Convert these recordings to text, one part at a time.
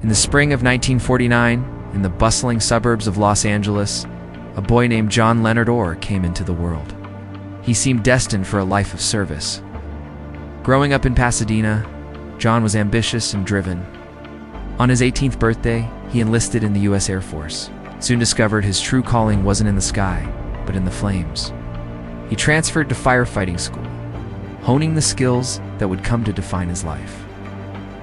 In the spring of 1949, in the bustling suburbs of Los Angeles, a boy named John Leonard Orr came into the world. He seemed destined for a life of service. Growing up in Pasadena, John was ambitious and driven. On his 18th birthday, he enlisted in the U.S. Air Force. Soon discovered his true calling wasn't in the sky, but in the flames. He transferred to firefighting school, honing the skills that would come to define his life.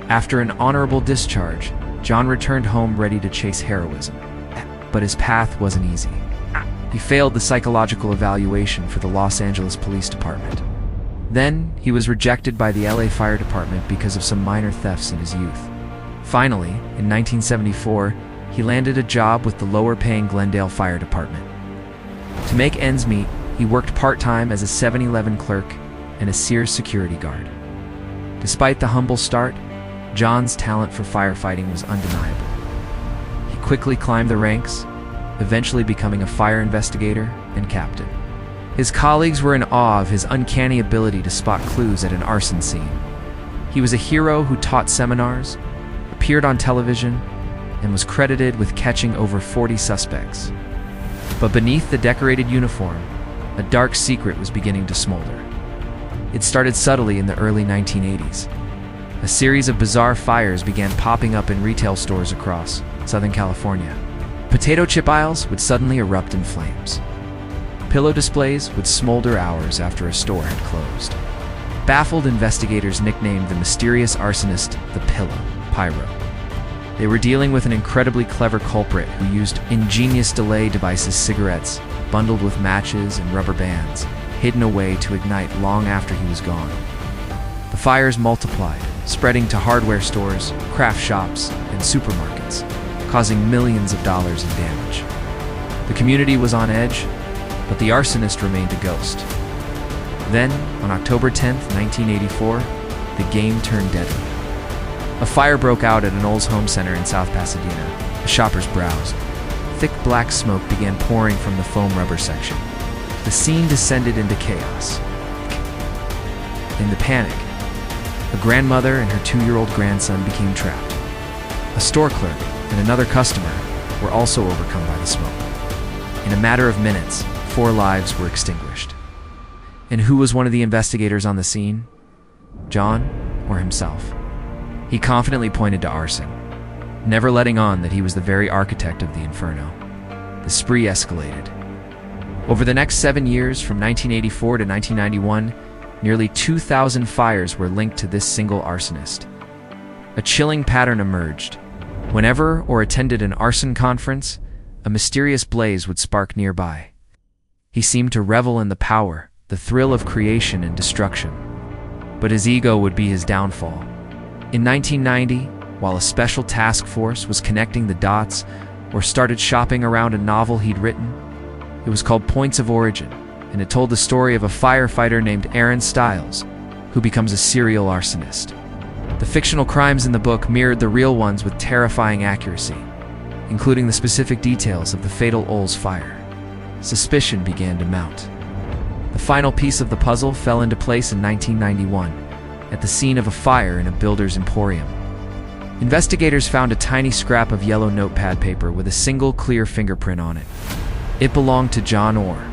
After an honorable discharge, John returned home ready to chase heroism. But his path wasn't easy. He failed the psychological evaluation for the Los Angeles Police Department. Then, he was rejected by the LA Fire Department because of some minor thefts in his youth. Finally, in 1974, he landed a job with the lower-paying Glendale Fire Department. To make ends meet, he worked part-time as a 7-Eleven clerk and a Sears security guard. Despite the humble start, John's talent for firefighting was undeniable. He quickly climbed the ranks, eventually becoming a fire investigator and captain. His colleagues were in awe of his uncanny ability to spot clues at an arson scene. He was a hero who taught seminars, appeared on television, and was credited with catching over 40 suspects. But beneath the decorated uniform, a dark secret was beginning to smolder. It started subtly in the early 1980s. A series of bizarre fires began popping up in retail stores across Southern California. Potato chip aisles would suddenly erupt in flames. Pillow displays would smolder hours after a store had closed. Baffled investigators nicknamed the mysterious arsonist the Pyro. They were dealing with an incredibly clever culprit who used ingenious delay devices, cigarettes, bundled with matches and rubber bands, hidden away to ignite long after he was gone. The fires multiplied, spreading to hardware stores, craft shops, and supermarkets, causing millions of dollars in damage. The community was on edge, but the arsonist remained a ghost. Then, on October 10, 1984, the game turned deadly. A fire broke out at an Olds Home Center in South Pasadena. The shoppers browsed. Thick black smoke began pouring from the foam rubber section. The scene descended into chaos. In the panic, a grandmother and her 2-year-old grandson became trapped. A store clerk and another customer were also overcome by the smoke. In a matter of minutes, 4 lives were extinguished. And who was one of the investigators on the scene? John or himself? He confidently pointed to arson, never letting on that he was the very architect of the inferno. The spree escalated. Over the next 7 years, from 1984 to 1991, nearly 2,000 fires were linked to this single arsonist. A chilling pattern emerged. Whenever or attended an arson conference, a mysterious blaze would spark nearby. He seemed to revel in the power, the thrill of creation and destruction. But his ego would be his downfall. In 1990, while a special task force was connecting the dots or started shopping around a novel he'd written, it was called Points of Origin, and it told the story of a firefighter named Aaron Stiles, who becomes a serial arsonist. The fictional crimes in the book mirrored the real ones with terrifying accuracy, including the specific details of the fatal Olds fire. Suspicion began to mount. The final piece of the puzzle fell into place in 1991, at the scene of a fire in a builder's emporium. Investigators found a tiny scrap of yellow notepad paper with a single clear fingerprint on it. It belonged to John Orr.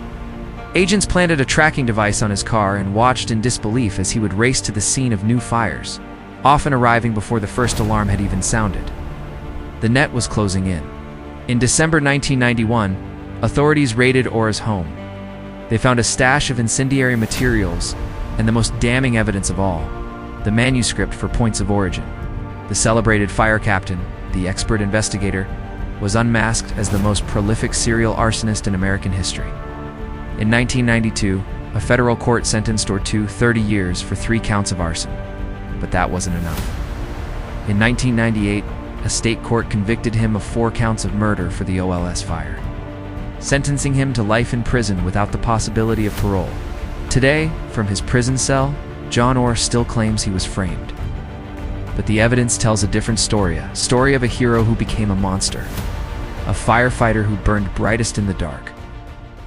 Agents planted a tracking device on his car and watched in disbelief as he would race to the scene of new fires, often arriving before the first alarm had even sounded. The net was closing in. In December 1991, authorities raided Orr's home. They found a stash of incendiary materials and the most damning evidence of all, the manuscript for Points of Origin. The celebrated fire captain, the expert investigator, was unmasked as the most prolific serial arsonist in American history. In 1992, a federal court sentenced Orr to 30 years for 3 counts of arson. But that wasn't enough. In 1998, a state court convicted him of 4 counts of murder for the OLS fire, sentencing him to life in prison without the possibility of parole. Today, from his prison cell, John Orr still claims he was framed. But the evidence tells a different story, a story of a hero who became a monster, a firefighter who burned brightest in the dark.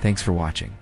Thanks for watching.